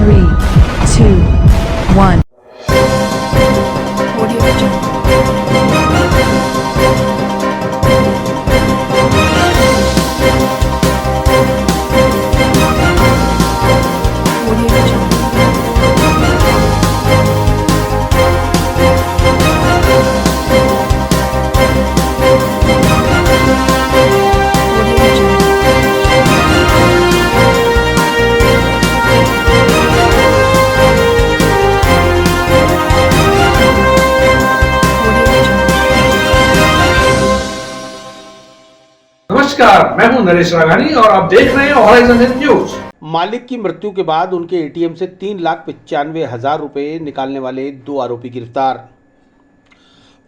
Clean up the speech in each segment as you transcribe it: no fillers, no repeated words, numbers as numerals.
3, 2, 1. Audio Jungle. Audio Jungle. Audio Jungle. Audio Jungle. नमस्कार, मैं हूं नरेश राघानी और आप देख रहे हैं हॉराइजन न्यूज। मालिक की मृत्यु के बाद उनके एटीएम से 3,95,000 रुपए निकालने वाले 2 आरोपी गिरफ्तार।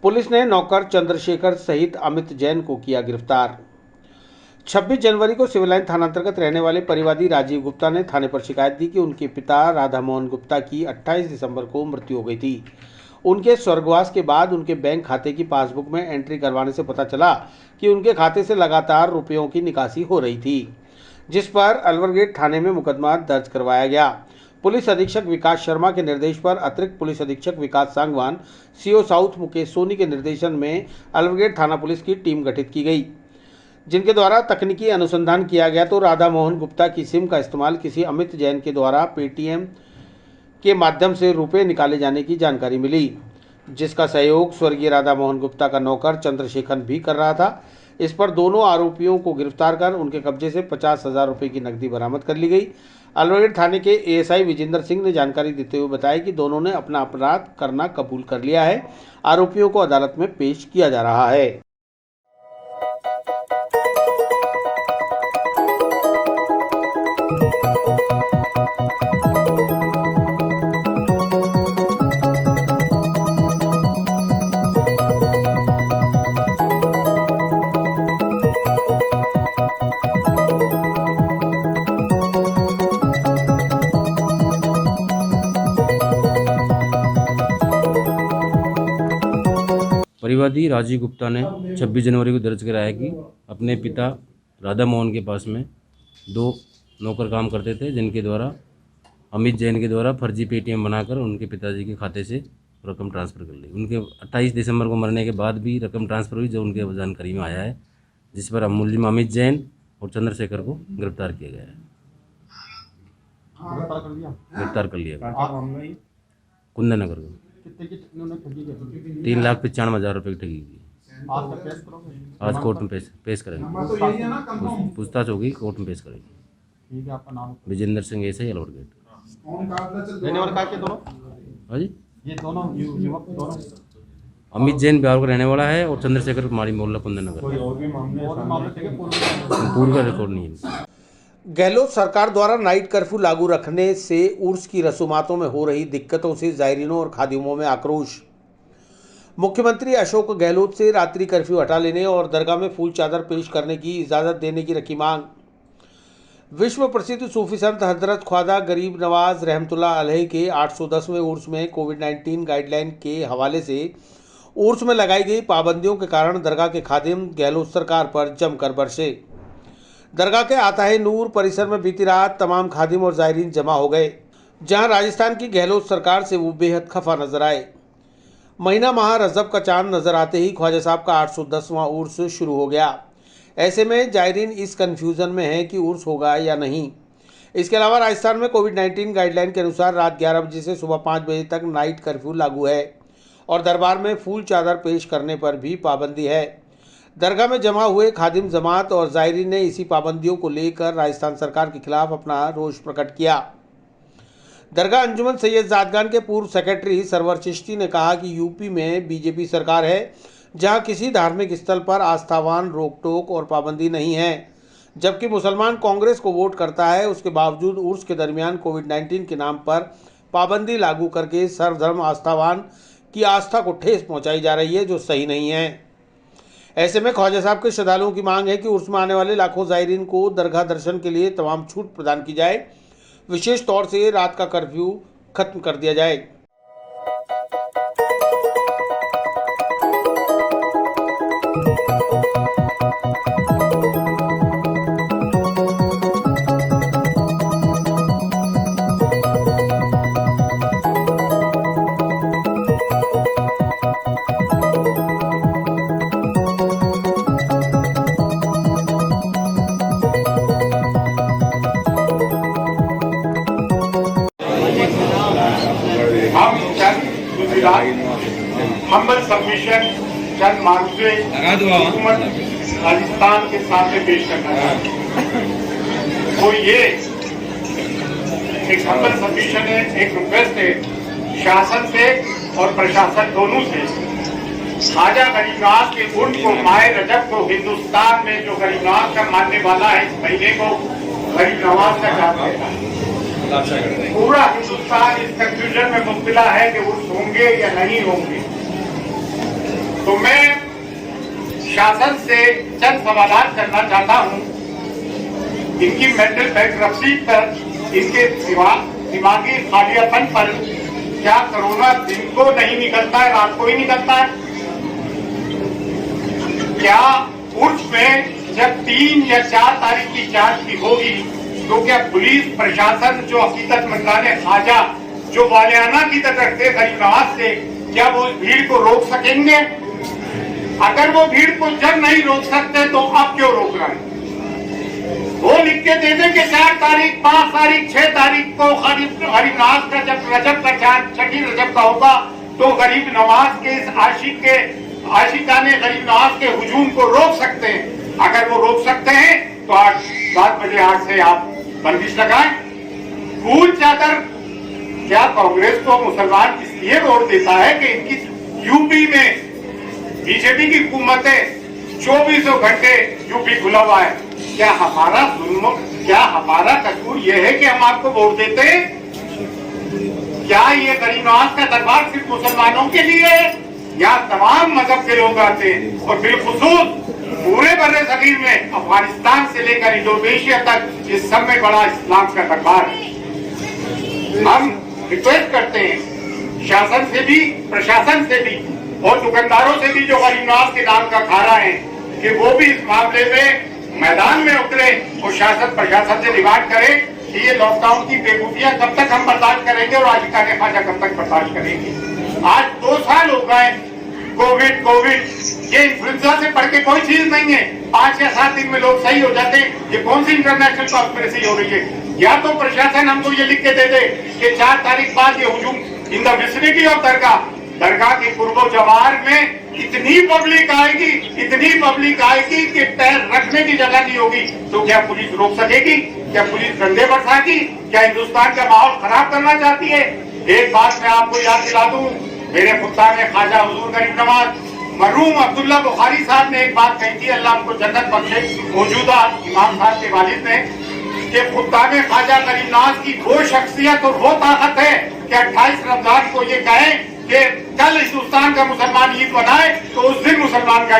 पुलिस ने नौकर चंद्रशेखर सहित अमित जैन को किया गिरफ्तार। 26 जनवरी को सिविल लाइन थाना अंतर्गत रहने वाले परिवादी राजीव गुप्ता ने थाने पर शिकायत दी कि उनके पिता राधा मोहन गुप्ता की 28 दिसंबर को मृत्यु हो गई थी। उनके स्वर्गवास के बाद उनके बैंक खाते की पासबुक में एंट्री करवाने से पता चला कि उनके खाते से लगातार रुपयों की निकासी हो रही थी, जिस पर अलवर गेट थाने में मुकदमा दर्ज करवाया गया। पुलिस अधीक्षक विकास शर्मा के निर्देश पर अतिरिक्त पुलिस अधीक्षक विकास सांगवान, सीओ साउथ मुकेश सोनी के निर्देशन में अलवर गेट थाना पुलिस की टीम गठित की गई, जिनके द्वारा तकनीकी अनुसंधान किया गया तो राधा मोहन गुप्ता की सिम का इस्तेमाल किसी अमित जैन के द्वारा पेटीएम के माध्यम से रुपए निकाले जाने की जानकारी मिली, जिसका सहयोग स्वर्गीय राधा मोहन गुप्ता का नौकर चंद्रशेखर भी कर रहा था। इस पर दोनों आरोपियों को गिरफ्तार कर उनके कब्जे से 50,000 रुपये की नकदी बरामद कर ली गई। अलवर थाने के एएसआई विजेंद्र सिंह ने जानकारी देते हुए बताया कि दोनों ने अपना अपराध करना कबूल कर लिया है। आरोपियों को अदालत में पेश किया जा रहा है। परिवादी राजीव गुप्ता ने 26 जनवरी को दर्ज कराया कि अपने पिता राधा मोहन के पास में 2 नौकर काम करते थे, जिनके द्वारा अमित जैन के द्वारा फर्जी पेटीएम बनाकर उनके पिताजी के खाते से रकम ट्रांसफ़र कर ली। उनके 28 दिसंबर को मरने के बाद भी रकम ट्रांसफ़र हुई, जो उनके जानकारी में आया है, जिस पर मुलजिम अमित जैन और चंद्रशेखर को गिरफ्तार किया गया है। गिरफ्तार कर लिया गया कुंदन नगर को। 3,95,000 रुपये की ठगी की। आज कोर्ट में पेश करेंगे। पूछताछ होगी, कोर्ट में पेश करेंगे। विजेंद्र सिंह ऐसे ही अलवर गेट। हाँ जी, ये दोनों युवक दोनों अमित जैन बिहार का रहने वाला है और चंद्रशेखर कुमारी मोहल्ला कुंदन नगर। पूर्व का रिकॉर्ड नहीं है। गहलोत सरकार द्वारा नाइट कर्फ्यू लागू रखने से उर्स की रसूमातों में हो रही दिक्कतों से जायरीनों और खादिमों में आक्रोश। मुख्यमंत्री अशोक गहलोत से रात्रि कर्फ्यू हटा लेने और दरगाह में फूल चादर पेश करने की इजाज़त देने की रखी मांग। विश्व प्रसिद्ध सूफी संत हजरत ख्वाजा गरीब नवाज रहमतुल्लाह अलैह के 810वें उर्स में कोविड-19 गाइडलाइन के हवाले से उर्स में लगाई गई पाबंदियों के कारण दरगाह के खादिम गहलोत सरकार पर जमकर बरसे। दरगाह के आताहे नूर परिसर में बीती रात तमाम खादिम और जायरीन जमा हो गए, जहां राजस्थान की गहलोत सरकार से वो बेहद खफा नजर आए। महीना माह रजब का चांद नजर आते ही ख्वाजा साहब का 810वां उर्स शुरू हो गया। ऐसे में जायरीन इस कन्फ्यूज़न में है कि उर्स होगा या नहीं। इसके अलावा राजस्थान में कोविड-19 गाइडलाइन के अनुसार रात 11 बजे से सुबह 5 बजे तक नाइट कर्फ्यू लागू है और दरबार में फूल चादर पेश करने पर भी पाबंदी है। दरगाह में जमा हुए खादिम जमात और जायरीन ने इसी पाबंदियों को लेकर राजस्थान सरकार के खिलाफ अपना रोष प्रकट किया। दरगाह अंजुमन सैयद जादगान के पूर्व सेक्रेटरी सरवर चिश्ती ने कहा कि यूपी में बीजेपी सरकार है, जहां किसी धार्मिक स्थल पर आस्थावान रोक टोक और पाबंदी नहीं है, जबकि मुसलमान कांग्रेस को वोट करता है। उसके बावजूद उर्स के दरमियान कोविड-19 के नाम पर पाबंदी लागू करके सर्वधर्म आस्थावान की आस्था को ठेस पहुंचाई जा रही है, जो सही नहीं है। ऐसे में ख्वाजा साहब के श्रद्धालुओं की मांग है कि उर्स में आने वाले लाखों जायरीन को दरगाह दर्शन के लिए तमाम छूट प्रदान की जाए। विशेष तौर से रात का कर्फ्यू खत्म कर दिया जाए। हम्बल सबमिशन चंद मांगे हुकूमत राजस्थान के सामने पेश करना चाहते हैं। तो ये एक हम्बल सबमिशन है, एक रिक्वेस्ट है शासन से और प्रशासन दोनों से। ख्वाजा गरीब नवाज के उर्स को माह रजब को हिंदुस्तान में जो गरीब नवाज का मानने वाला है, इस महीने को गरीब नवाज का चांद देता है। पूरा हिंदुस्तान इस कंफ्यूजन में मुब्तला है कि उर्स होंगे या नहीं होंगे। तो मैं शासन से चंद सवाल करना चाहता हूं। इनकी मेंटल बैंक्रप्सी पर, इनके दिमागी खालियापन पर, क्या कोरोना दिन को नहीं निकलता है, रात को ही निकलता है? क्या उर्स में जब 3 या 4 तारीख की जांच की होगी तो क्या पुलिस प्रशासन जो हकीकत मंदाने ख्वाजा जो वालियाना की तरह रखते गरीब नवाज से, क्या वो भीड़ को रोक सकेंगे? अगर वो भीड़ को जब नहीं रोक सकते तो अब क्यों रोक रहे हैं? वो लिख के दे दें कि 4 तारीख, 5 तारीख, 6 तारीख को गरीब नवाज का जब रजब का चांद, छठी रजब का होगा तो गरीब नवाज के इस आशिकाने गरीब नवाज के हुजूम को रोक सकते हैं। अगर वो रोक सकते हैं तो आज 7 बजे 8 से आप बंदिश लगाएं। फूल चादर, क्या कांग्रेस को मुसलमान इसलिए वोट देता है कि इनकी यूपी में बीजेपी की हुकूमत है, 24 घंटे यूपी खुला हुआ है। क्या हमारा जुल्म, क्या हमारा कसूर यह है कि हम आपको वोट देते हैं? क्या ये गरीब नवाज का दरबार सिर्फ मुसलमानों के लिए है? यहाँ तमाम मजहब के लोग आते हैं और बिलखुसूस पूरे बर्रे सगीर में अफगानिस्तान से लेकर इंडोनेशिया तक इस सब में बड़ा इस्लाम का दरबार है। हम रिक्वेस्ट करते हैं शासन से भी, प्रशासन से भी और दुकानदारों से भी जो गरीब नवाज के नाम का खा रहा है कि वो भी इस मामले में मैदान में उतरे और शासन प्रशासन से डिमांड करे कि ये लॉकडाउन की बेवकूफियां कब तक हम बर्दाश्त करेंगे और आशिकाने ख्वाजा कब तक बर्दाश्त करेंगे। आज 2 साल हो गए, कोविड ये इन्फ्लुएंजा से बढ़ के कोई चीज नहीं है। 5 या 7 दिन में लोग सही हो जाते हैं। ये कौन सी इंटरनेशनल कॉन्स्पिरेसी हो रही है? या तो प्रशासन हमको ये लिख के दे दे कि 4 तारीख बाद ये हुजूम इन द विसिनिटी ऑफ दरगाह के पूर्व जवार में इतनी पब्लिक आएगी कि पैर रखने की जगह नहीं होगी। तो क्या पुलिस रोक सकेगी? क्या पुलिस डंडे बरसाएगी? क्या हिंदुस्तान का माहौल खराब करना चाहती है? एक बात मैं आपको याद दिला दूं, मेरे खुदा में ख्वाजा हुजूर गरीब नवाज मरहूम अब्दुल्ला बुखारी साहब ने एक बात कही थी, अल्लाह उनको जन्नत बख्शे, मौजूदा इमाम साहब के वालिद ने, कि खुदा में ख्वाजा गरीब नवाज की वो शख्सियत और वो ताकत है कि 28 रमजान को ये कहें कि कल हिंदुस्तान का मुसलमान ईद बनाए तो उस दिन मुसलमान का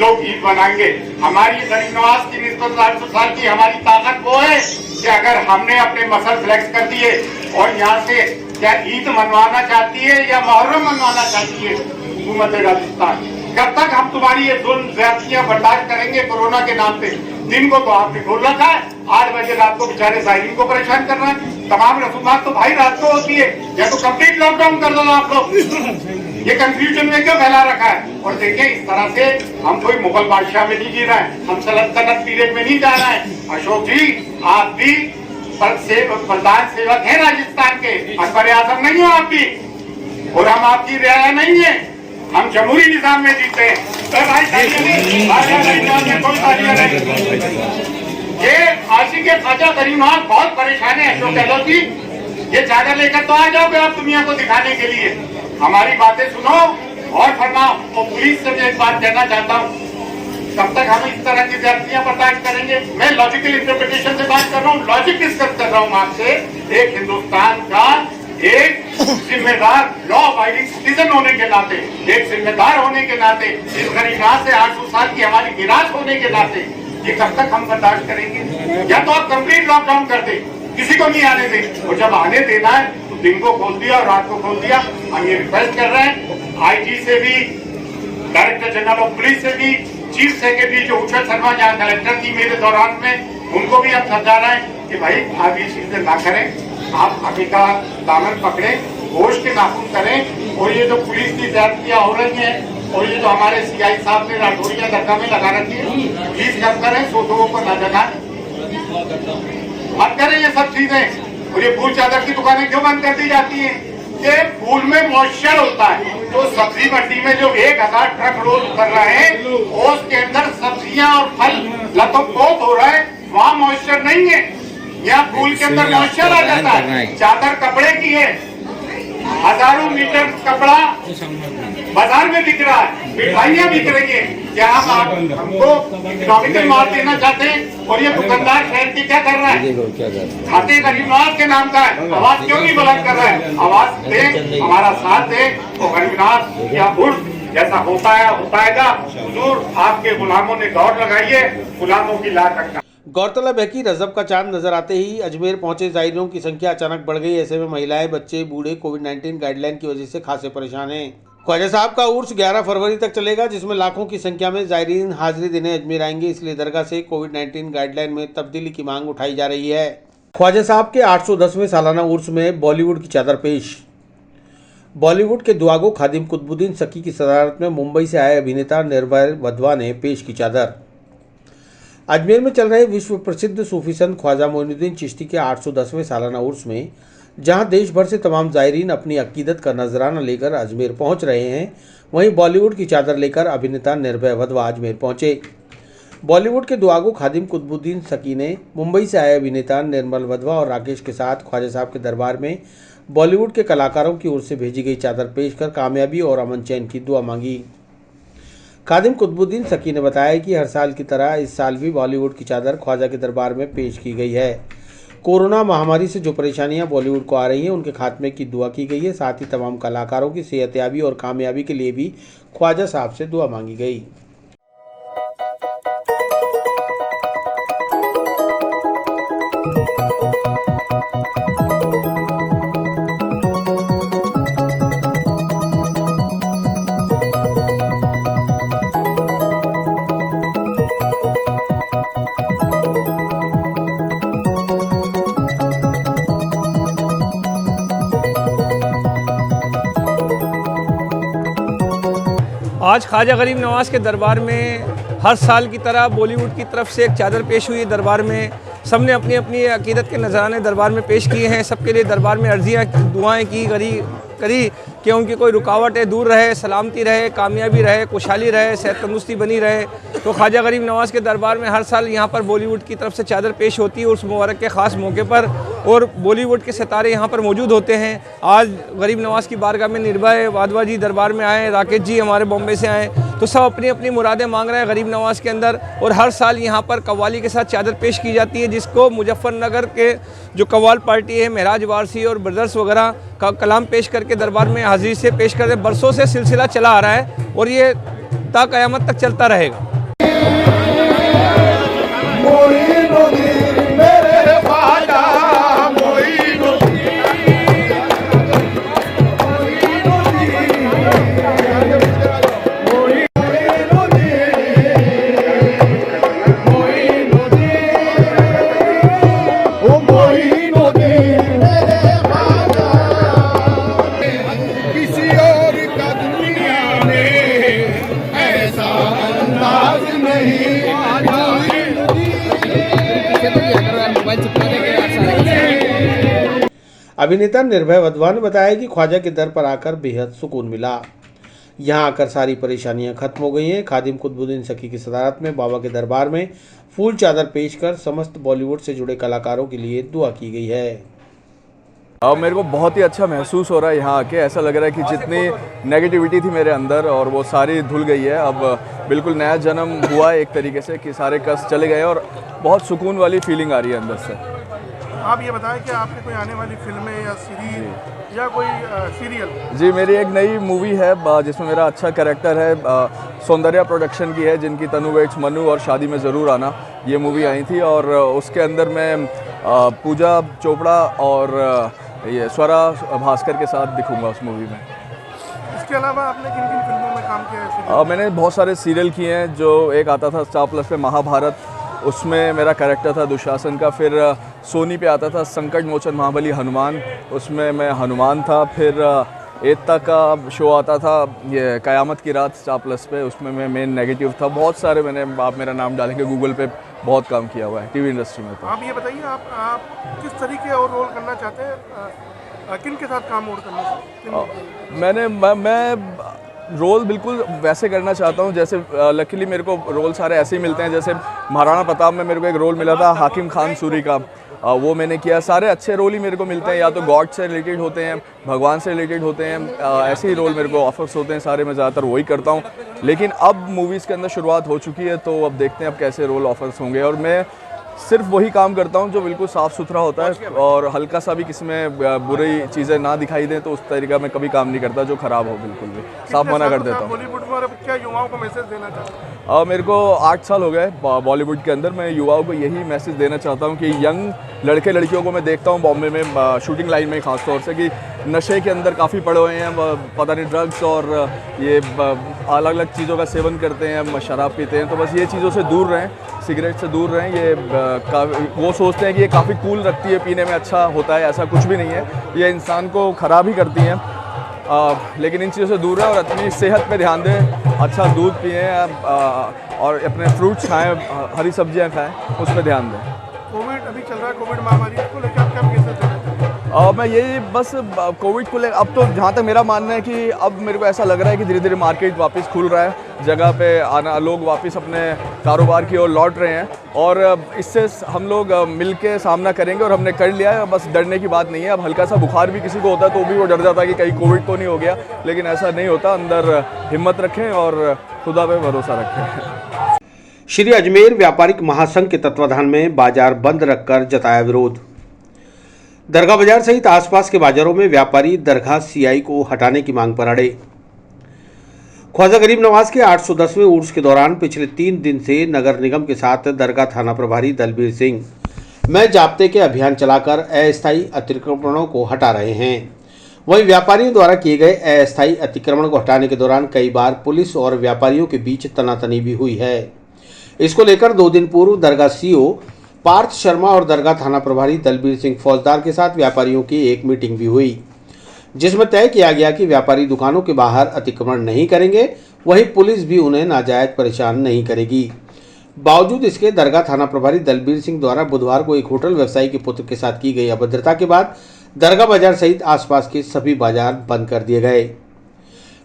लोग ईद बनाएंगे। हमारी गरीब नवाज की निस्बत 400 साल की हमारी ताकत वो है कि अगर हमने अपने मसल फ्लेक्स कर दिए और यहाँ से क्या ईद मनवाना चाहती है या मुहर्रम मनवाना चाहती है हुकूमत राजस्थान, कब तक हम तुम्हारी ये जुल्म ज्यादतियां बर्दाश्त करेंगे कोरोना के नाम पे? दिन को तो आपने खोल रखा है, 8 बजे रात को बेचारे जाहिरीन को परेशान कर रहा है। तमाम रसूमात तो भाई रात को होती है, या तो कंप्लीट लॉकडाउन कर दो आप लोग। ये कंफ्यूजन में क्यों फैला रखा है? और देखिए इस तरह से हम कोई मुगल बादशाह में नहीं जी रहे हैं, हम सल्तनत पीरियड में नहीं जा रहे हैं। अशोक जी, आप भी प्रधान सेवक है राजस्थान के, अकबर आजम नहीं हो आप भी, और हम आपकी रियाया नहीं है। हम जमहूरी निजाम में जीते हैं। ये आशिक ख्वाजा गरीब नवाज बहुत परेशान है अशोक गहलोत जी। ये चादर लेकर तो आ जाओगे आप दुनिया को दिखाने के लिए। हमारी बातें सुनो और फरमाओ। और पुलिस से मैं एक बात कहना चाहता हूँ, कब तक हम इस तरह की ज्यादतियां बर्दाश्त करेंगे? मैं लॉजिकल इंटरप्रिटेशन से बात कर रहा हूँ, लॉजिक डिस्कस कर रहा हूँ आपसे। एक हिंदुस्तान का एक जिम्मेदार लॉ अबाइडिंग सिटीजन होने के नाते, एक जिम्मेदार होने के नाते, इस गरीबनाथ से 800 साल की हमारी विरासत होने के नाते, ये कब तक हम बर्दाश्त करेंगे? या तो आप कंप्लीट लॉकडाउन कर दे, किसी को नहीं आने दें, और जब आने देना है तो दिन को खोल दिया और रात को खोल दिया। हम ये रिक्वेस्ट कर रहे हैं आईजी से भी, डायरेक्टर जनरल ऑफ पुलिस से भी, चीफ सेक्रेटरी जो उछल शर्मा यहाँ कलेक्टर थी मेरे दौरान में, उनको भी हम समझा रहे हैं कि भाई आप ये चीजें ना करें, आप अभी का दामन पकड़े, होश के नाखून करें। और ये जो पुलिस की ज्यादतियां हो रही हैं और ये जो हमारे सीआई साहब ने राठौरिया दरगाह में लगा रखी है, प्लीज कब करें, सोचों को न जगाएं, मत करें ये सब चीजें। और ये फूल चादर की दुकानें क्यों बंद कर दी जाती हैं? कि फूल में मॉइस्चर होता है। तो सब्जी मंडी में जो 1000 ट्रक रोज उतर रहे हैं, उसके अंदर सब्जियां और फल लथोपोत हो रहा है, वहाँ मॉइस्चर नहीं है। यहाँ फूल के अंदर मॉइस्चर आ जाता है। चादर कपड़े की है, हजारों मीटर कपड़ा बाजार में बिक रहा है, मिठाइयाँ बिक रही है। क्या आप हमको इकोनॉमिकल मार देना चाहते हैं? और ये दुकानदार खैर की क्या कर रहा है? खाते गरीब नवाज के नाम का है, आवाज क्यों नहीं बुलंद कर रहा है? आवाज दे, हमारा साथ दे, तो गरीब नवाज या बुढ़ जैसा होता है। हुजूर आपके गुलामों ने दौड़ लगाई है, गुलामों की ला रखा। गौरतलब है कि रजब का चांद नजर आते ही अजमेर पहुंचे ज़ायरीनों की संख्या अचानक बढ़ गई। ऐसे में महिलाएं, बच्चे, बूढ़े कोविड-19 गाइडलाइन की वजह से खासे परेशान हैं। ख्वाजा साहब का उर्स 11 फरवरी तक चलेगा, जिसमें लाखों की संख्या में ज़ायरीन हाजिरी देने अजमेर आएंगे। इसलिए दरगाह से कोविड-19 गाइडलाइन में तब्दीली की मांग उठाई जा रही है। ख्वाजा साहब के 810वें सालाना उर्स में बॉलीवुड की चादर पेश। बॉलीवुड के दुआगो खादिम कुतुबुद्दीन सकी की सदारत में मुंबई से आए अभिनेता निर्भय वधवा ने पेश की चादर। अजमेर में चल रहे विश्व प्रसिद्ध सूफी संत ख्वाजा मोइनुद्दीन चिश्ती के 810वें सालाना उर्स में जहां देश भर से तमाम ज़ायरीन अपनी अकीदत का नजराना लेकर अजमेर पहुंच रहे हैं, वहीं बॉलीवुड की चादर लेकर अभिनेता निर्भय वधवा अजमेर पहुंचे। बॉलीवुड के दुआगो खादिम कुतुबुद्दीन सकी ने मुंबई से आए अभिनेता निर्मल वधवा और राकेश के साथ ख्वाजा साहब के दरबार में बॉलीवुड के कलाकारों की ओर से भेजी गई चादर पेश कर कामयाबी और अमन चैन की दुआ मांगी। खादिम कुतुबुद्दीन सकी ने बताया कि हर साल की तरह इस साल भी बॉलीवुड की चादर ख्वाजा के दरबार में पेश की गई है। कोरोना महामारी से जो परेशानियां बॉलीवुड को आ रही हैं, उनके खात्मे की दुआ की गई है। साथ ही तमाम कलाकारों की सेहतयाबी और कामयाबी के लिए भी ख्वाजा साहब से दुआ मांगी गई। आज ख्वाजा गरीब नवाज के दरबार में हर साल की तरह बॉलीवुड की तरफ से एक चादर पेश हुई है। दरबार में सबने अपनी अपनी अकीदत के नजराने दरबार में पेश किए हैं। सबके लिए दरबार में अर्जियाँ दुआएं करी कि उनकी कोई रुकावटें दूर रहे, सलामती रहे, कामयाबी रहे, खुशहाली रहे, सेहत तंदुरुस्ती बनी रहे। तो ख्वाजा गरीब नवाज के दरबार में हर साल यहाँ पर बॉलीवुड की तरफ से चादर पेश होती है उस मुबारक के ख़ास मौके पर, और बॉलीवुड के सितारे यहाँ पर मौजूद होते हैं। आज गरीब नवाज की बारगाह में निर्भय वधवा जी दरबार में आए, राकेश जी हमारे बॉम्बे से आए, तो सब अपनी अपनी मुरादें मांग रहे हैं गरीब नवाज के अंदर। और हर साल यहाँ पर कव्वाली के साथ चादर पेश की जाती है, जिसको मुजफ्फरनगर के जो कव्वाल पार्टी है, महराज वारसी और ब्रदर्स वगैरह का कलाम पेश करके दरबार में हाजिरी से पेश करते। बरसों से सिलसिला चला आ रहा है और ये ता क़यामत तक चलता रहेगा। अभिनेता निर्भय वधवा ने बताया कि ख्वाजा के दर पर आकर बेहद सुकून मिला। यहाँ आकर सारी परेशानियां खत्म हो गई हैं। खादिम कुतुबुद्दीन सकी की सदारत में बाबा के दरबार में फूल चादर पेश कर समस्त बॉलीवुड से जुड़े कलाकारों के लिए दुआ की गई है। अब मेरे को बहुत ही अच्छा महसूस हो रहा है यहाँ आके। ऐसा लग रहा है कि जितनी नेगेटिविटी थी मेरे अंदर और वो सारी धुल गई है। अब बिल्कुल नया जन्म हुआ है एक तरीके से, कि सारे कष्ट चले गए और बहुत सुकून वाली फीलिंग आ रही है अंदर से। आप ये बताएं कि आपकी कोई आने वाली फिल्में या सीरीज या कोई सीरियल? जी, मेरी एक नई मूवी है जिसमें मेरा अच्छा कैरेक्टर है, सौंदर्या प्रोडक्शन की है, जिनकी तनु वेट्स मनु और शादी में ज़रूर आना ये मूवी आई थी। और उसके अंदर मैं पूजा चोपड़ा और ये स्वरा भास्कर के साथ दिखूंगा उस मूवी में। इसके अलावा आपने किन किन फिल्मों में काम किया है? मैंने बहुत सारे सीरियल किए हैं। जो एक आता था स्टार प्लस पे महाभारत, उसमें मेरा कैरेक्टर था दुशासन का। फिर सोनी पे आता था संकट मोचन महाबली हनुमान, उसमें मैं हनुमान था। फिर एकता का शो आता था ये कयामत की रात स्टार प्लस पे, उसमें मैं मेन नेगेटिव था। बहुत सारे मैंने, आप मेरा नाम डालेंगे गूगल पे, बहुत काम किया हुआ है टीवी इंडस्ट्री में। तो आप ये बताइए आप किस तरीके और रोल करना चाहते हैं किन के साथ काम और करना मैं रोल बिल्कुल वैसे करना चाहता हूँ जैसे लकीली मेरे को रोल सारे ऐसे ही मिलते हैं। जैसे महाराणा प्रताप में मेरे को एक रोल मिला था हाकिम खान सूरी का, वो मैंने किया। सारे अच्छे रोल ही मेरे को मिलते हैं, या तो गॉड से रिलेटेड होते हैं, भगवान से रिलेटेड होते हैं, ऐसे ही रोल मेरे को ऑफर्स होते हैं सारे। मैं ज़्यादातर वही करता हूँ। लेकिन अब मूवीज़ के अंदर शुरुआत हो चुकी है, तो अब देखते हैं अब कैसे रोल ऑफर्स होंगे। और मैं सिर्फ वही काम करता हूँ जो बिल्कुल साफ़ सुथरा होता है, और हल्का सा भी किसी में बुरी चीज़ें ना दिखाई दें तो उस तरीका मैं कभी काम नहीं करता जो ख़राब हो, बिल्कुल भी साफ मना कर देता हूँ। बॉलीवुड में और क्या युवाओं को मैसेज देना चाहते हैं? मेरे को 8 साल हो गए बॉलीवुड के अंदर। मैं युवाओं को यही मैसेज देना चाहता हूँ कि यंग लड़के लड़कियों को मैं देखता हूँ बॉम्बे में शूटिंग लाइन में ख़ास तौर से, कि नशे के अंदर काफ़ी पड़े हुए हैं, पता नहीं ड्रग्स और ये अलग अलग चीज़ों का सेवन करते हैं, शराब पीते हैं। तो बस ये चीज़ों से दूर रहें, सिगरेट से दूर रहें। ये वो सोचते हैं कि ये काफ़ी कूल रखती है, पीने में अच्छा होता है, ऐसा कुछ भी नहीं है। ये इंसान को ख़राब ही करती हैं। लेकिन इन चीज़ों से दूर रहें और अपनी सेहत पे ध्यान दें, अच्छा दूध पिएँ और अपने फ्रूट्स खाएँ, हरी सब्जियाँ खाएँ, उस पर ध्यान दें। कोविड अभी चल रहा है, कोविड महामारी को लेकर आप क्या मैसेज देना चाहते हैं? मैं यही बस कोविड को लेकर, अब तो जहाँ तक मेरा मानना है कि अब मेरे को ऐसा लग रहा है कि धीरे धीरे मार्केट वापस खुल रहा है, जगह पे आना, लोग वापस अपने कारोबार की ओर लौट रहे हैं, और इससे हम लोग मिल के सामना करेंगे। और हमने कर लिया है, बस डरने की बात नहीं है। अब हल्का सा बुखार भी किसी को होता है तो भी वो डर जाता है कि कहीं कोविड तो नहीं हो गया, लेकिन ऐसा नहीं होता। अंदर हिम्मत रखें और खुदा पे भरोसा रखें। श्री अजमेर व्यापारिक महासंघ के तत्वाधान में बाजार बंद रखकर जताया विरोध। दरगाह बाजार सहित आसपास के बाजारों में व्यापारी दरगाह सीआई को हटाने की मांग पर अड़े। ख्वाजा गरीब नवाज के 810वें उर्स के दौरान पिछले 3 दिन से नगर निगम के साथ दरगाह थाना प्रभारी दलबीर सिंह में जाब्ते के अभियान चलाकर अस्थायी अतिक्रमणों को हटा रहे हैं। वहीं व्यापारियों द्वारा किए गए अस्थायी अतिक्रमण को हटाने के दौरान कई बार पुलिस और व्यापारियों के बीच तनातनी भी हुई है। इसको लेकर 2 दिन पूर्व दरगाह सीओ पार्थ शर्मा और दरगाह थाना प्रभारी दलबीर सिंह फौजदार के साथ व्यापारियों की एक मीटिंग भी हुई, जिसमें तय किया गया कि व्यापारी दुकानों के बाहर अतिक्रमण नहीं करेंगे, वहीं पुलिस भी उन्हें नाजायज परेशान नहीं करेगी। बावजूद इसके दरगाह थाना प्रभारी दलबीर सिंह द्वारा बुधवार को एक होटल व्यवसायी के पुत्र के साथ की गई अभद्रता के बाद दरगाह बाजार सहित आसपास के सभी बाजार बंद कर दिए गए।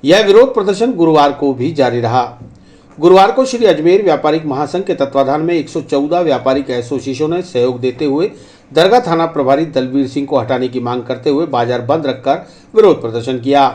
यह विरोध प्रदर्शन गुरुवार को भी जारी रहा। गुरुवार को श्री अजमेर व्यापारिक महासंघ के तत्वाधान में 114 व्यापारिक एसोसिएशनों ने सहयोग देते हुए दरगाह थाना प्रभारी दलबीर सिंह को हटाने की मांग करते हुए बाजार बंद रखकर विरोध प्रदर्शन किया।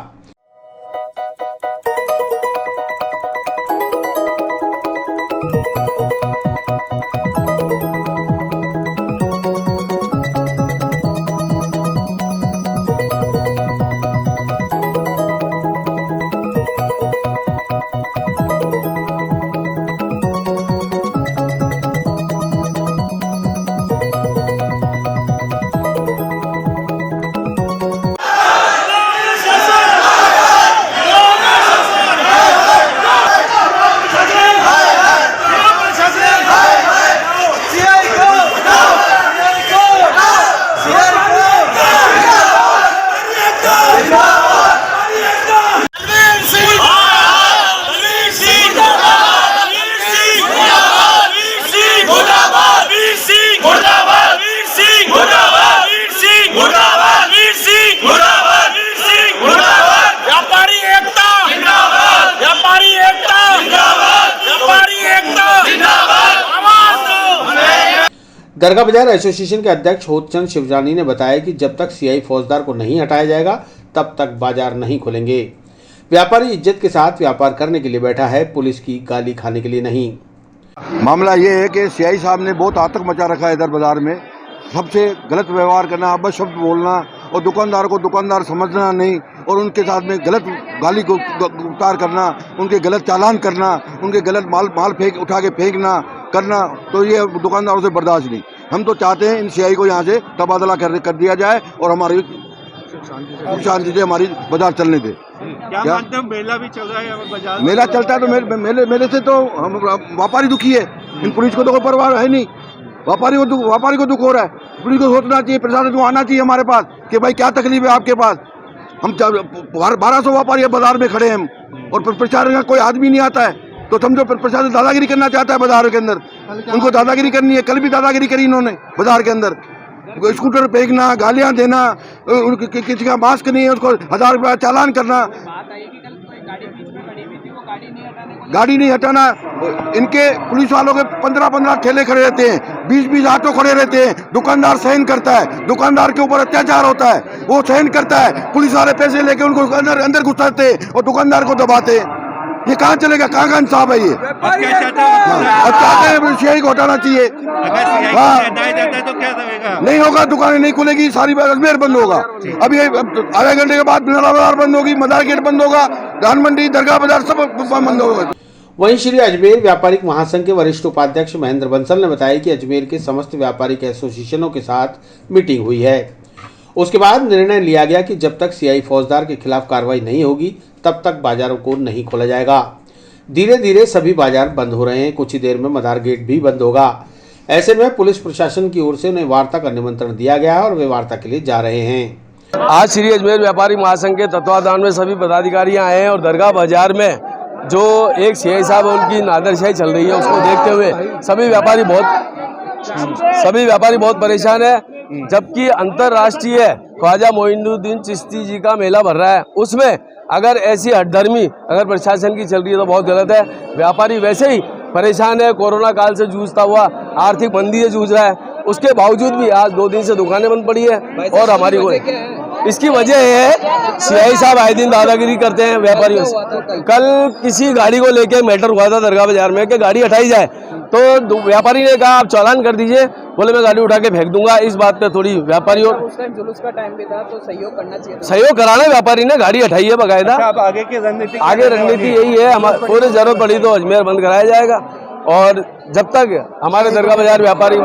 दरगाह बाजार एसोसिएशन के अध्यक्ष होतचंद शिवजानी ने बताया कि जब तक सीआई फौजदार को नहीं हटाया जाएगा तब तक बाजार नहीं खुलेंगे। व्यापारी इज्जत के साथ व्यापार करने के लिए बैठा है, पुलिस की गाली खाने के लिए नहीं। मामला ये है कि सीआई साहब ने बहुत आतंक मचा रखा है इधर बाजार में। सबसे गलत व्यवहार करना, अपशब्द बोलना और दुकानदार को दुकानदार समझना नहीं, और उनके साथ में गलत गाली को उतार करना, उनके गलत चालान करना, उनके गलत माल फेंक उठा के फेंकना करना, तो ये दुकानदारों से बर्दाश्त नहीं। हम तो चाहते हैं इन सीआई को यहाँ से तबादला कर दिया जाए और हमारी शांति से हमारी बाजार चलने दे। क्या मानते हैं, मेला भी चल रहा है बाजार, मेला चलता है तो मेले से तो हम व्यापारी दुखी है। इन पुलिस को तो कोई परवाह है नहीं, व्यापारी को दुख हो रहा है। पुलिस को सोचना चाहिए, प्रशासन को आना चाहिए हमारे पास कि भाई क्या तकलीफ है आपके पास। हम 1200 व्यापारी बाजार में खड़े हैं और प्रशासन का कोई आदमी नहीं आता है, तो समझो प्रशासन दादागिरी करना चाहता है बाजार के अंदर। उनको दादागिरी करनी है, कल भी दादागिरी करी इन्होंने बाजार के अंदर। स्कूटर फेंकना, गालियां देना, किसी का मास्क नहीं है उसको 1000 रुपया चालान करना, गाड़ी नहीं हटाना। इनके पुलिस वालों के 15-15 ठेले खड़े रहते हैं, 20-20 ऑटो खड़े रहते हैं। दुकानदार सहन करता है, दुकानदार के ऊपर अत्याचार होता है, वो सहन करता है। पुलिस वाले पैसे लेके उनको अंदर घुसाते हैं और दुकानदार को दबाते हैं। ये कहाँ चलेगा? कहाँ का इंसाफ है ये? अब चाहते हैं सीआई को हटाना चाहिए। नहीं होगा, दुकानें नहीं खुलेगी, सारी अजमेर बंद होगा। अभी आधे घंटे के बाद नला बाजार बंद होगी, मदार गेट बंद होगा, धान मंडी, दरगाह बाजार सब बंद होगा। वहीं श्री अजमेर व्यापारिक महासंघ के वरिष्ठ उपाध्यक्ष महेंद्र बंसल ने बताया कि अजमेर के समस्त व्यापारिक एसोसिएशनों के साथ मीटिंग हुई है। उसके बाद निर्णय लिया गया कि जब तक सीआई फौजदार के खिलाफ कार्रवाई नहीं होगी तब तक बाजारों को नहीं खोला जाएगा। धीरे धीरे सभी बाजार बंद हो रहे हैं, कुछ ही देर में मदार गेट भी बंद होगा। ऐसे में पुलिस प्रशासन की ओर से उन्हें वार्ता का निमंत्रण दिया गया है और वे वार्ता के लिए जा रहे हैं। आज श्री अजमेर व्यापारी महासंघ के तत्वाधान में सभी पदाधिकारी आए हैं और दरगाह बाजार में जो एक सीआई साहब उनकी नादरशाही चल रही है उसको देखते हुए सभी व्यापारी बहुत परेशान है। जबकि अंतर्राष्ट्रीय ख्वाजा मोइनुद्दीन चिश्ती जी का मेला भर रहा है, उसमें अगर ऐसी हठधर्मी अगर प्रशासन की चल रही है तो बहुत गलत है। व्यापारी वैसे ही परेशान है, कोरोना काल से जूझता हुआ, आर्थिक मंदी से जूझ रहा है, उसके बावजूद भी आज 2 दिन से दुकानें बंद पड़ी है। और हमारी इसकी वजह है सीआई साहब आए दिन दादागिरी करते हैं व्यापारियों से। कल किसी गाड़ी को लेके मैटर हुआ था दरगाह बाजार में कि गाड़ी हटाई जाए, तो व्यापारी ने कहा आप चालान कर दीजिए, बोले मैं गाड़ी उठा के फेंक दूंगा। इस बात पे थोड़ी व्यापारियों जुलूस का टाइम भी था तो सहयोग करना चाहिए। सहयोग कराना, व्यापारी ने गाड़ी हटाई है बकायदा। आगे की रणनीति यही है, हमारे पूरी जरूरत पड़ी तो अजमेर बंद कराया जाएगा। और जब तक हमारे दरगाह बाजार व्यापारी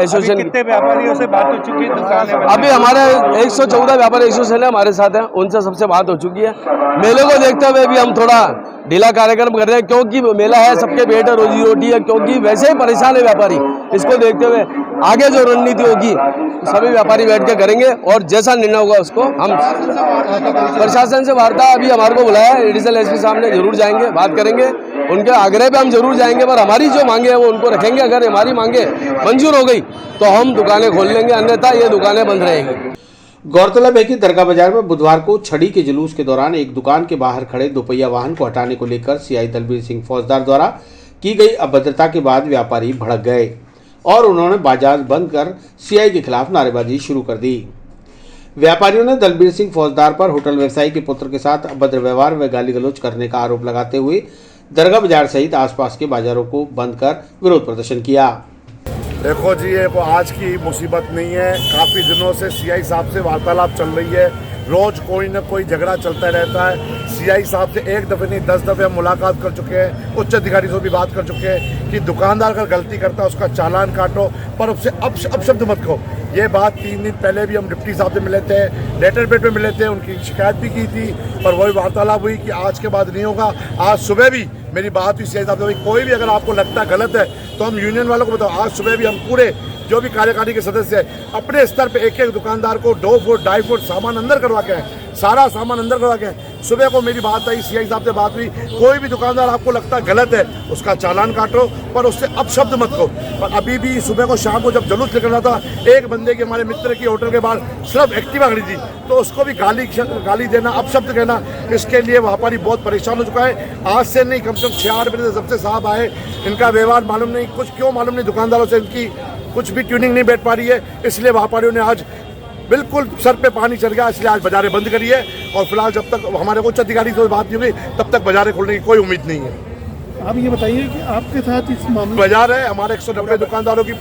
एसोसिएशन, कितने व्यापारियों से बात हो चुकी है? दुकानें अभी हमारे 114 व्यापारी एसोसिएशन हमारे साथ हैं, उनसे सबसे बात हो चुकी है। मेले को देखते हुए भी हम थोड़ा ढीला कार्यक्रम कर रहे हैं, क्योंकि मेला है, सबके पेट रोजी रोटी है, क्योंकि वैसे ही परेशान है व्यापारी। इसको देखते हुए आगे जो रणनीति होगी सभी व्यापारी बैठ के करेंगे और जैसा निर्णय होगा उसको हम प्रशासन से वार्ता अभी हमारे को बुलाया है, एडिशनल एसपी साहब ने, जरूर जाएंगे, बात करेंगे, उनके आग्रह पे हम जरूर जाएंगे। पर हमारी जो मांगे हैं वो उनको रखेंगे। अगर हमारी मांगे मंजूर हो गई तो हम दुकानें खोल लेंगे, अन्यथा ये दुकानें बंद रहेंगी। गौरतलब है कि दरगाह बाजार में बुधवार को छड़ी के जुलूस के दौरान एक दुकान के बाहर खड़े दोपहिया वाहन को हटाने को लेकर सीआई दलबीर सिंह फौजदार द्वारा की गई अभद्रता के बाद व्यापारी भड़क गए और उन्होंने बाजार बंद कर सीआई के खिलाफ नारेबाजी शुरू कर दी। व्यापारियों ने दलबीर सिंह फौजदार पर होटल व्यवसायी के पुत्र के साथ अभद्र व्यवहार व गाली गलौज करने का आरोप लगाते हुए दरगाह बाजार सहित आसपास के बाजारों को बंद कर विरोध प्रदर्शन किया। देखो जी, ये को आज की मुसीबत नहीं है, काफ़ी दिनों से सीआई साहब से वार्तालाप चल रही है, रोज कोई न कोई झगड़ा चलता रहता है। सीआई साहब से 1 दफ़े नहीं 10 दफ़े हम मुलाकात कर चुके हैं, उच्च अधिकारी से भी बात कर चुके हैं कि दुकानदार अगर गलती करता है उसका चालान काटो, पर उससे अपशब्द मत कहो। ये बात 3 दिन पहले भी हम डिप्टी साहब से मिले थे, लेटर पेड पे मिले थे, उनकी शिकायत भी की थी, पर वही वार्तालाप हुई कि आज के बाद नहीं होगा। आज सुबह भी मेरी बात हुई सीआई साहब से, कोई भी अगर आपको लगता है गलत है तो हम यूनियन वालों को बताओ। आज सुबह भी हम पूरे जो भी कार्यकारी के सदस्य हैं अपने स्तर पे एक दुकानदार को 2 फुट 2.5 फुट सामान अंदर करवा के हैं, सारा सामान अंदर करवा के हैं। सुबह को मेरी बात आई, सीआई साहब से बात हुई, कोई भी दुकानदार आपको लगता है गलत है उसका चालान काटो, पर उससे अपशब्द मत कहो। पर अभी भी सुबह को शाम को जब जुलूस निकलना था, एक बंदे की हमारे मित्र की होटल के बाहर सिर्फ एक्टिवा खड़ी थी, तो उसको भी गाली देना, अपशब्द कहना, इसके लिए व्यापारी बहुत परेशान हो चुका है। आज से नहीं, कम से कम 6-8 बजे से जब से साहब आए, इनका व्यवहार मालूम नहीं, कुछ क्यों मालूम नहीं, दुकानदारों से इनकी कुछ भी ट्यूनिंग नहीं बैठ पा रही है। इसलिए व्यापारियों ने आज बिल्कुल सर पे पानी चढ़ गया, इसलिए आज बाजारें बंद करी है। और फिलहाल जब तक हमारे उच्च अधिकारी से बात नहीं होगी तब तक बाजारें खोलने की कोई उम्मीद नहीं है। आप ये बताइए कि आपके साथ इस मामले बाजार है, हमारे 190 दुकानदारों की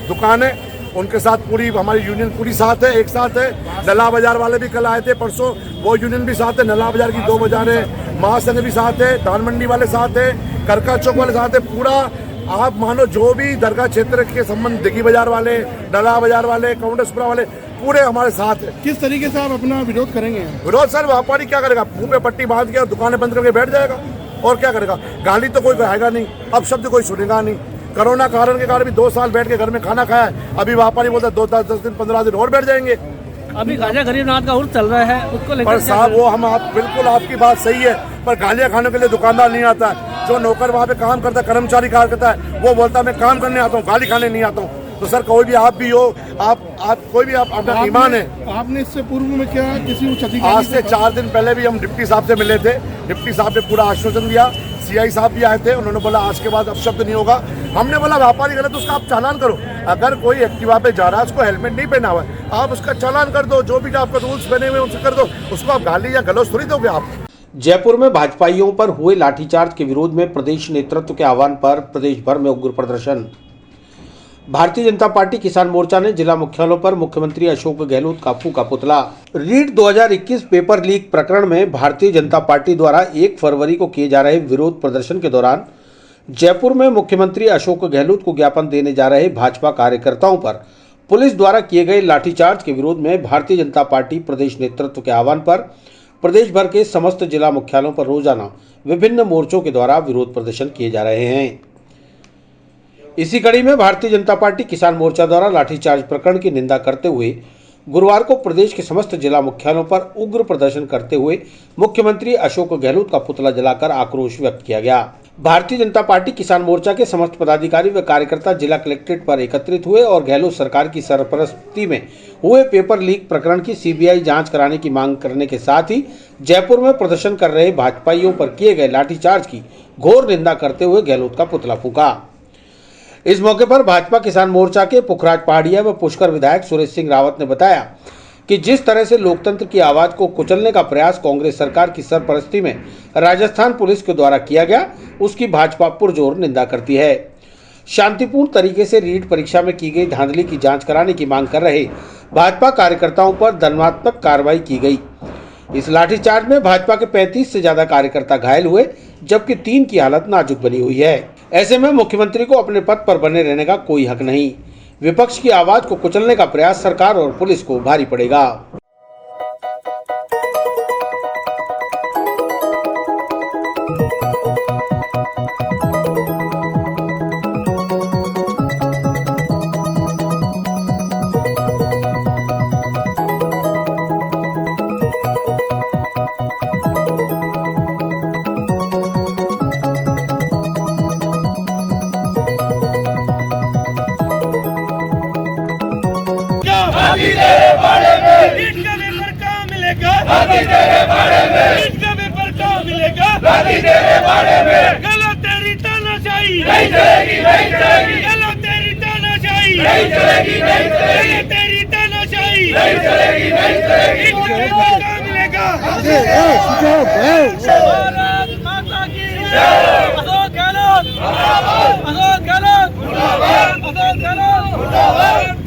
दुकान है, उनके साथ पूरी हमारी यूनियन पूरी साथ है, एक साथ है। नला बाजार वाले भी कल आए थे परसों, वो यूनियन भी साथ है। नला बाजार की 2 बाजारें, महासंघ भी साथ है, धान मंडी वाले साथ है, करका चौक वाले साथ है। पूरा आप मानो जो भी दरगाह क्षेत्र के संबंध, दिघी बाजार वाले, नला बाजार वाले, काउंटरपुरा वाले, पूरे हमारे साथ है। किस तरीके से आप अपना विरोध करेंगे? विरोध सर, व्यापारी क्या करेगा, मुंह पे पट्टी बांध के और दुकानें बंद करके बैठ जाएगा, और क्या करेगा? गाली तो कोई कहेगा नहीं, अब शब्द कोई सुनेगा नहीं। कोरोना कारण के कारण भी 2 साल बैठ के घर में खाना खाया है, अभी व्यापारी बोलता है 10 दिन 15 दिन और बैठ जाएंगे। अभी ख्वाजा गरीब नवाज का उर्स चल रहा है, उसको लेकर पर साहब वो हम बिल्कुल आपकी बात सही है, पर गालियाँ खाने के लिए दुकानदार नहीं आता है। जो नौकर वहाँ पे काम करता है, कर्मचारी कार्य करता है, वो बोलता है मैं काम करने आता हूँ, गाली खाने नहीं आता हूँ। तो सर कोई भी आप भी हो, आप कोई भी आप अपना ईमान है। आपने इससे पूर्व में क्या किसी उच्च अधिकारी आज से 4 दिन पहले भी हम डिप्टी साहब से मिले थे। डिप्टी साहब ने पूरा आश्वासन दिया, सीआई साहब भी आए थे, उन्होंने बोला आज के बाद अब शब्द नहीं होगा। हमने बोला व्यापारी गलत, उसका आप चालान करो। अगर कोई एक्टिवा पे जा रहा है, उसको हेलमेट नहीं पहना हुआ है, आप उसका चालान कर दो। जो भी आपका रूल्स बने हुए उनसे कर दो। उसको आप गाली या गलौज थोड़ी दोगे आप। जयपुर में भाजपाइयों पर हुए लाठीचार्ज के विरोध में प्रदेश नेतृत्व के आह्वान पर प्रदेश भर में उग्र प्रदर्शन। भारतीय जनता पार्टी किसान मोर्चा ने जिला मुख्यालयों पर मुख्यमंत्री अशोक गहलोत का फूंका पुतला। रीट 2021 पेपर लीक प्रकरण में भारतीय जनता पार्टी द्वारा 1 फरवरी को किए जा रहे विरोध प्रदर्शन के दौरान जयपुर में मुख्यमंत्री अशोक गहलोत को ज्ञापन देने जा रहे भाजपा कार्यकर्ताओं पर पुलिस द्वारा किए गए लाठीचार्ज के विरोध में भारतीय जनता पार्टी प्रदेश नेतृत्व के आह्वान पर प्रदेश भर के समस्त जिला मुख्यालयों पर रोजाना विभिन्न मोर्चों के द्वारा विरोध प्रदर्शन किए जा रहे हैं। इसी कड़ी में भारतीय जनता पार्टी किसान मोर्चा द्वारा लाठीचार्ज प्रकरण की निंदा करते हुए गुरुवार को प्रदेश के समस्त जिला मुख्यालयों पर उग्र प्रदर्शन करते हुए मुख्यमंत्री अशोक गहलोत का पुतला जलाकर आक्रोश व्यक्त किया गया। भारतीय जनता पार्टी किसान मोर्चा के समस्त पदाधिकारी व कार्यकर्ता जिला कलेक्ट्रेट पर एकत्रित हुए और गहलोत सरकार की सरपरस्ती में हुए पेपर लीक प्रकरण की सीबीआई जांच कराने की मांग करने के साथ ही जयपुर में प्रदर्शन कर रहे भाजपाइयों पर किए गए लाठीचार्ज की घोर निंदा करते हुए गहलोत का पुतला फूंका। इस मौके पर भाजपा किसान मोर्चा के पुखराज पहाड़िया व पुष्कर विधायक सुरेश सिंह रावत ने बताया कि जिस तरह से लोकतंत्र की आवाज को कुचलने का प्रयास कांग्रेस सरकार की सरपरस्ती में राजस्थान पुलिस के द्वारा किया गया, उसकी भाजपा पुरजोर निंदा करती है। शांतिपूर्ण तरीके से रीट परीक्षा में की गई धांधली की जांच कराने की मांग कर रहे भाजपा कार्यकर्ताओं पर दंडात्मक कार्रवाई की गई। इस लाठीचार्ज में भाजपा के 35 से ज्यादा कार्यकर्ता घायल हुए, जबकि 3 की हालत नाजुक बनी हुई है। ऐसे में मुख्यमंत्री को अपने पद पर बने रहने का कोई हक नहीं। विपक्ष की आवाज को कुचलने का प्रयास सरकार और पुलिस को भारी पड़ेगा। तेरे बाड़े में रीट का पेपर कहाँ मिलेगा? तेरे बाड़े में रीट का पेपर कहाँ मिलेगा? तेरे बाड़े में गलत तेरी तानाशाही नहीं चलेगी, नहीं चलेगी। गलत तेरी तानाशाही नहीं चलेगी, नहीं चलेगी। तेरी तानाशाही नहीं चलेगी, नहीं चलेगी। रीट का पेपर कहाँ मिलेगा? भारत माता की जय। अशोक गहलोत मुर्दाबाद, अशोक गहलोत मुर्दाबाद, अशोक गहलोत मुर्दाबाद।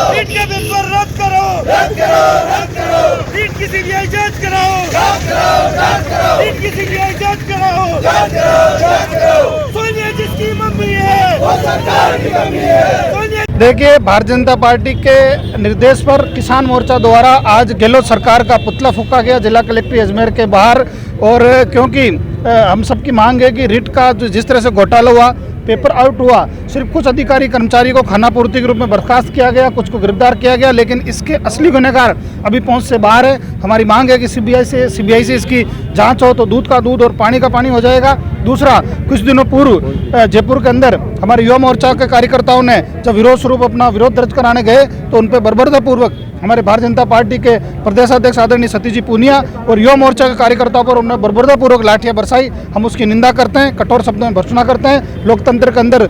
रीट के पेपर रद्द करो, रद्द करो, रद्द करो। रीट की सीबीआई जांच कराओ, जांच कराओ, जांच कराओ। रीट की सीबीआई जांच कराओ, जांच कराओ, जांच कराओ। सोनिया जिसकी मम्मी है वो सरकार की मम्मी है। देखिए, भारतीय जनता पार्टी के निर्देश पर किसान मोर्चा द्वारा आज गहलोत सरकार का पुतला फूंका गया जिला कलेक्ट्रेट अजमेर के बाहर। और क्योंकि हम सबकी मांग है कि रीट का जिस तरह से घोटाला हुआ, पेपर आउट हुआ, सिर्फ कुछ अधिकारी कर्मचारी को खानापूर्ति के रूप में बर्खास्त किया गया, कुछ को गिरफ्तार किया गया, लेकिन इसके असली गुनहगार अभी पहुंच से बाहर है। हमारी मांग है कि सीबीआई से इसकी जांच हो तो दूध का दूध और पानी का पानी हो जाएगा। दूसरा, कुछ दिनों पूर्व जयपुर के अंदर हमारे युवा मोर्चा के कार्यकर्ताओं ने जब विरोध स्वरूप अपना विरोध दर्ज कराने गए तो उन पर बर्बरतापूर्वक हमारे भारतीय जनता पार्टी के प्रदेशाध्यक्ष आदरणीय सतीश जी पूनिया और युवा मोर्चा के कार्यकर्ताओं पर उन्होंने बर्बरतापूर्वक लाठियां बरसाई। हम उसकी निंदा करते हैं, कठोर शब्दों में भर्त्सना करते हैं। लोकतंत्र के अंदर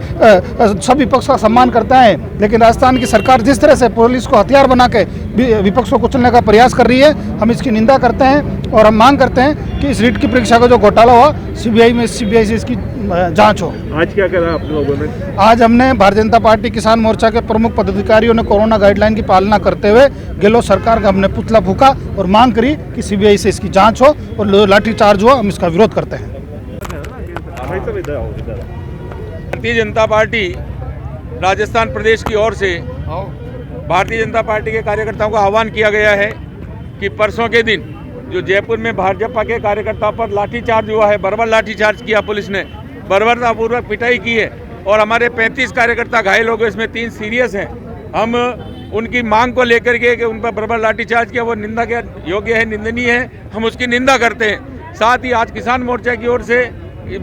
सब विपक्ष का सम्मान करते हैं, लेकिन राजस्थान की सरकार जिस तरह से पुलिस को हथियार बना के विपक्ष को कुचलने का प्रयास कर रही है, हम इसकी निंदा करते हैं और हम मांग करते हैं कि इस रीट की परीक्षा का जो घोटाला हुआ सीबीआई से इसकी जांच हो। आज क्या करा आप लोगों ने? आज हमने भारतीय जनता पार्टी किसान मोर्चा के प्रमुख पदाधिकारियों ने कोरोना गाइडलाइन की पालना करते हुए गहलोत सरकार का हमने पुतला फूंका और मांग करी कि सीबीआई से इसकी जांच हो और लाठीचार्ज हो। हम इसका विरोध करते हैं। भारतीय जनता पार्टी राजस्थान प्रदेश की ओर से भारतीय जनता पार्टी के कार्यकर्ताओं का आह्वान किया गया है कि परसों के दिन जो जयपुर में भाजपा के कार्यकर्ताओं पर लाठीचार्ज हुआ है, बर्बर लाठीचार्ज किया पुलिस ने, बर्बरतापूर्वक पिटाई की है और हमारे 35 कार्यकर्ता घायल हो गए, इसमें 3 सीरियस हैं। हम उनकी मांग को लेकर के कि उन पर बर्बर लाठीचार्ज किया वो निंदा के योग्य है, निंदनीय है, हम उसकी निंदा करते हैं। साथ ही आज किसान मोर्चा की ओर से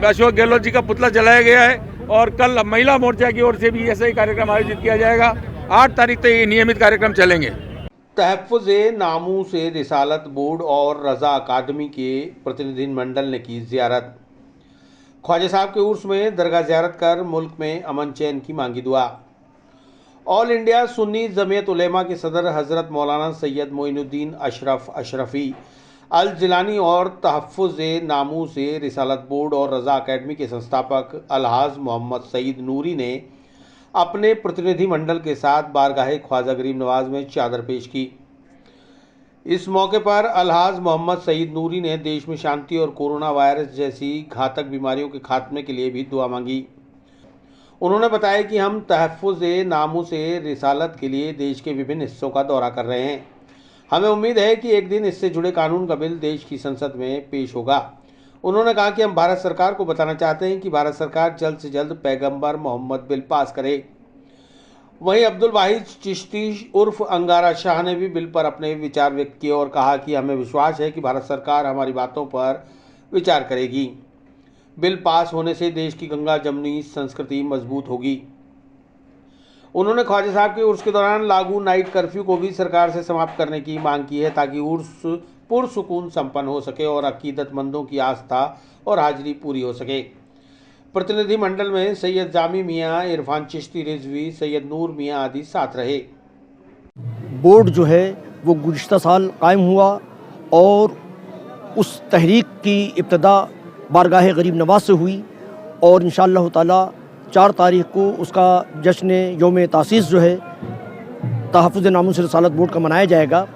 अशोक गहलोत जी का पुतला जलाया गया है और कल महिला मोर्चा की ओर से भी ऐसा ही कार्यक्रम आयोजित किया जाएगा। 8 तारीख तक ये नियमित कार्यक्रम चलेंगे। तहफ़्फ़ुज़-ए-नामूस रिसालत बोर्ड और रज़ा अकादमी के प्रतिनिधिमंडल ने की ज़ियारत। ख्वाजा साहब के उर्स में दरगाह ज़ियारत कर मुल्क में अमन चैन की मांगी दुआ। ऑल इंडिया सुन्नी जमीयत उलेमा के सदर हज़रत मौलाना सैयद मोइनुद्दीन अशरफ अशरफी अल जिलानी और तहफ़्फ़ुज़-ए-नामूस रिसालत बोर्ड और रज़ा अकादमी के संस्थापक अलहाज मोहम्मद सईद नूरी ने अपने प्रतिनिधिमंडल के साथ बारगाह ख्वाजा गरीब नवाज में चादर पेश की। इस मौके पर अलहाज मोहम्मद सईद नूरी ने देश में शांति और कोरोना वायरस जैसी घातक बीमारियों के खात्मे के लिए भी दुआ मांगी। उन्होंने बताया कि हम तहफ़्फ़ुज़-ए-नामूस रिसालत के लिए देश के विभिन्न हिस्सों का दौरा कर रहे हैं। हमें उम्मीद है कि एक दिन इससे जुड़े कानून का बिल देश की संसद में पेश होगा। उन्होंने कहा कि हम भारत सरकार को बताना चाहते हैं कि भारत सरकार जल्द से जल्द पैगंबर मोहम्मद बिल पास करे। वहीं अब्दुल वाहिद चिश्ती उर्फ अंगारा शाह ने भी बिल पर अपने विचार व्यक्त किए और कहा कि हमें विश्वास है कि भारत सरकार हमारी बातों पर विचार करेगी। बिल पास होने से देश की गंगा जमनी संस्कृति मजबूत होगी। उन्होंने ख्वाजा साहब के उर्स के दौरान लागू नाइट कर्फ्यू को भी सरकार से समाप्त करने की मांग की है ताकि उर्स पुरसुकून संपन्न हो सके और अकीदतमंदों की आस्था और हाजिरी पूरी हो सके। प्रतिनिधिमंडल में सैयद जामी मियाँ, इरफान चिश्ती रिजवी, सैयद नूर मियाँ आदि साथ रहे। बोर्ड जो है वो गुज़िश्ता साल कायम हुआ और उस तहरीक की इब्तिदा बारगाह गरीब नवाज से हुई और इंशाअल्लाह ताला 4 तारीख को उसका जश्न यौम तासीस जो है तहफ़्फ़ुज़-ए-नामूस रिसालत बोर्ड का मनाया जाएगा।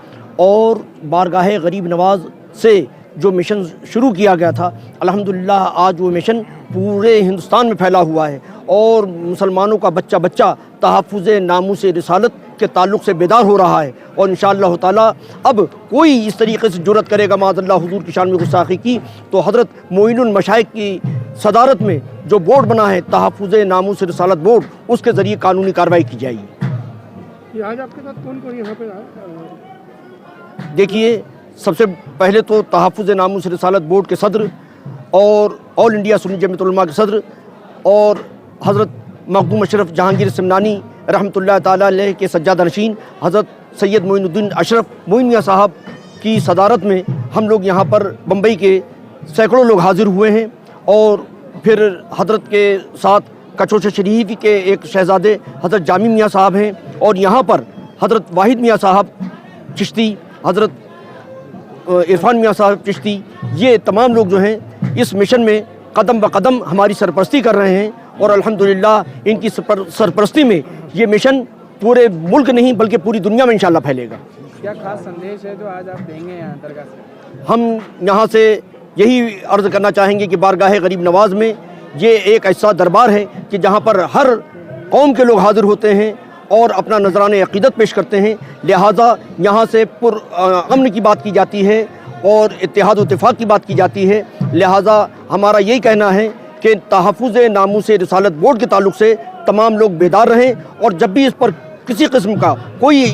और बारगाह गरीब नवाज से जो मिशन शुरू किया गया था, अल्हम्दुलिल्लाह आज वो मिशन पूरे हिंदुस्तान में फैला हुआ है और मुसलमानों का बच्चा बच्चा तहफ़्फ़ुज़-ए-नामूस रिसालत के ताल्लुक़ से बेदार हो रहा है। और इंशाअल्लाह ताला अब कोई इस तरीके से जुर्रत करेगा माज़अल्लाह हुज़ूर की शान में गुस्ताखी की, तो हज़रत मोइनुल मशाइख की सदारत में जो बोर्ड बना है तहफ़्फ़ुज़-ए-नामूस रिसालत बोर्ड, उसके ज़रिए कानूनी कार्रवाई की जाएगी। आज आपके साथ कौन कौन यहाँ पे आया? देखिए, सबसे पहले तो तहफ़्फ़ुज़-ए-नामूस रिसालत बोर्ड के सदर और ऑल इंडिया सुन्नी जमीयत उलमा के सदर और हज़रत मखदूम अशरफ जहांगीर सिमनानी रहमतुल्लाह ताला अलैह के सज्जादा नशीन हज़रत सैयद मोइनुद्दीन अशरफ मोइन मियाँ साहब की सदारत में हम लोग यहाँ पर बम्बई के सैकड़ों लोग हाज़िर हुए हैं। और फिर हज़रत के साथ कचोश शरीफ के एक शहज़ादे हज़रत जामी मियाँ साहब हैं और यहाँ पर हज़रत वाहिद मियाँ साहब चिश्ती, हज़रत इरफान मियाँ साहब चिश्ती, ये तमाम लोग जो हैं इस मिशन में कदम ब कदम हमारी सरपरस्ती कर रहे हैं और अल्हम्दुलिल्लाह इनकी सरपरस्ती में ये मिशन पूरे मुल्क नहीं बल्कि पूरी दुनिया में इंशाअल्लाह फैलेगा। क्या खास संदेश है जो आज आप देंगे यहाँ दरगाह से? हम यहाँ से यही अर्ज़ करना चाहेंगे कि बारगाह गरीब नवाज में ये एक ऐसा दरबार है कि जहाँ पर हर कौम के लोग हाज़िर होते हैं और अपना नजराने अक़ीदत पेश करते हैं। लिहाजा यहाँ से अमन की बात की जाती है और इत्तेहाद व इत्तिफ़ाक़ की बात की जाती है। लिहाजा हमारा यही कहना है कि तहफ़्फ़ुज़-ए-नामूस रिसालत बोर्ड के ताल्लुक़ से तमाम लोग बेदार रहें और जब भी इस पर किसी किस्म का कोई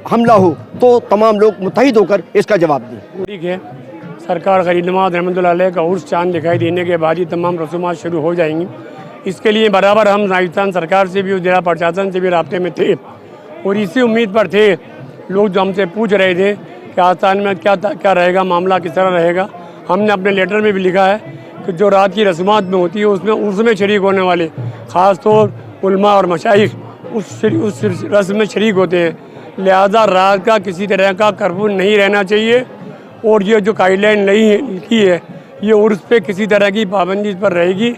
हमला हो तो तमाम लोग मुत्तहिद होकर इसका जवाब दें। ठीक है, सरकार गरीब नवाज रहमतुल्लाह अलैह का उर्स चांद दिखाई देने के बाद ही तमाम रसूमात शुरू हो जाएंगी। इसके लिए बराबर हम राजस्थान सरकार से भी, जिला प्रशासन से भी राब्ते में थे और इसी उम्मीद पर थे। लोग जो हमसे पूछ रहे थे कि आस्थान में क्या रहेगा, मामला किस तरह रहेगा, हमने अपने लेटर में भी लिखा है कि जो रात की रस्मात में होती है उसमें उर्स में शरीक होने वाले ख़ास तौर उलमा और मशाइख उस रस्म में शरीक होते हैं। लिहाजा रात का किसी तरह का कर्फ्यू नहीं रहना चाहिए और ये जो गाइडलाइन लिखी है ये उर्स पे किसी तरह की पाबंदी पर रहेगी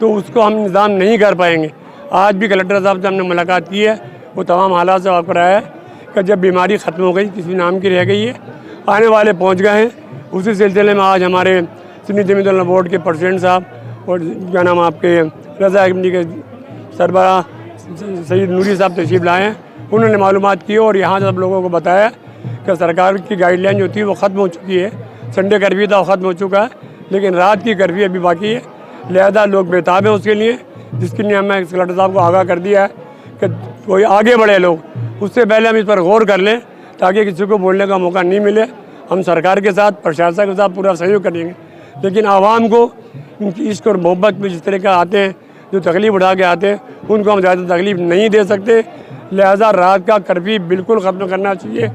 तो उसको हम निज़ाम नहीं कर पाएंगे। आज भी कलेक्टर साहब से हमने मुलाकात की है, वो तमाम हालात से वाक़ कराया है कि जब बीमारी ख़त्म हो गई, किसी नाम की रह गई है, आने वाले पहुंच गए हैं। उसी सिलसिले में आज हमारे सुन्नी जमीयत उलमा बोर्ड के प्रेसिडेंट साहब और क्या नाम आपके रज़ा अकादमी के सरबराह सैयद नूरी साहब तशरीफ़ लाए हैं। उन्होंने मालूमात की और यहाँ सब लोगों को बताया कि सरकार की गाइडलाइन जो थी वो ख़त्म हो चुकी है। संडे कर्फ्यू था वो ख़त्म हो चुका है, लेकिन रात की कर्फ्यू अभी बाकी है। लिहाजा लोग बेताब हैं उसके लिए, जिसके लिए हमें कलेक्टर साहब को आगाह कर दिया है कि कोई आगे बढ़े लोग, उससे पहले हम इस पर गौर कर लें ताकि किसी को बोलने का मौका नहीं मिले। हम सरकार के साथ, प्रशासन के साथ पूरा सहयोग करेंगे, लेकिन आवाम को इनकी इश्क और मोहब्बत में जिस तरह का आते हैं जो तकलीफ़ उठा के आते हैं उनको हम ज़्यादा तकलीफ़ नहीं दे सकते। लिहाजा रात का कर्फ्यू बिल्कुल ख़त्म करना चाहिए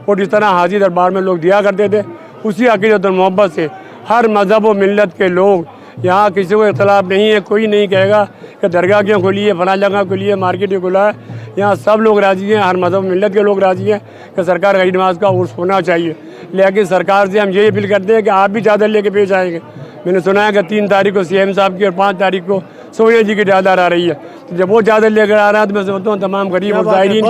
और जिस तरह हाजी दरबार में लोग दिया करते थे उसी अक़ीदत और मोहब्बत से हर मज़हब और मिल्लत के लोग, यहाँ किसी को इख्तलाफ नहीं है। कोई नहीं कहेगा कि दरगाह क्यों खुली है, फलां जगह खुली है, मार्केट क्यों खुला है। यहाँ सब लोग राज़ी हैं, हर मज़हब मिल्लत के लोग राज़ी हैं कि सरकार गरीब नवाज़ का उर्स होना चाहिए। लेकिन सरकार से हम यही अपील करते हैं कि आप भी चादर लेके पेश आएंगे। मैंने सुना है कि 3 तारीख को CM साहब की और 5 तारीख को सोनिया जी की चादर आ रही है। तो जब वो चादर लेकर आ रहा है तो मैं समझता हूँ तमाम गरीब और ज़ायरीन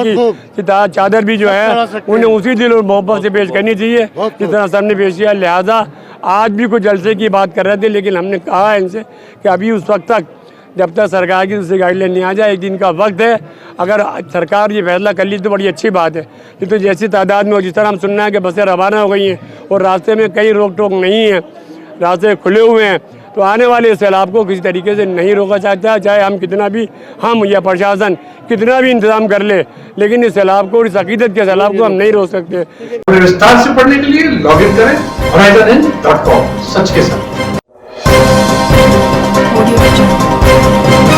की चादर भी जो है उन्हें उसी दिल और मोहब्बत से पेश करनी चाहिए जिस तरह सबने पेश किया। लिहाजा आज भी कुछ जलसे की बात कर रहे थे, लेकिन हमने कहा है इनसे कि अभी उस वक्त तक जब तक सरकार की दूसरी गाइडलाइन नहीं आ जाए, एक दिन का वक्त है। अगर सरकार ये फैसला कर ली तो बड़ी अच्छी बात है। ये तो जैसी तादाद में हो, जिस तरह हम सुनना है कि बसें रवाना हो गई हैं और रास्ते में कहीं रोक टोक नहीं है, रास्ते खुले हुए हैं, तो आने वाले सैलाब को किसी तरीके से नहीं रोका चाहता। चाहे हम कितना भी, हम या प्रशासन कितना भी इंतजाम कर ले, लेकिन इस सैलाब को, इस अकीदत के सैलाब को हम नहीं रोक सकते। विस्तार से पढ़ने के लिए लॉग इन करें horizonhind.com। सच के साथ। Audio Jungle.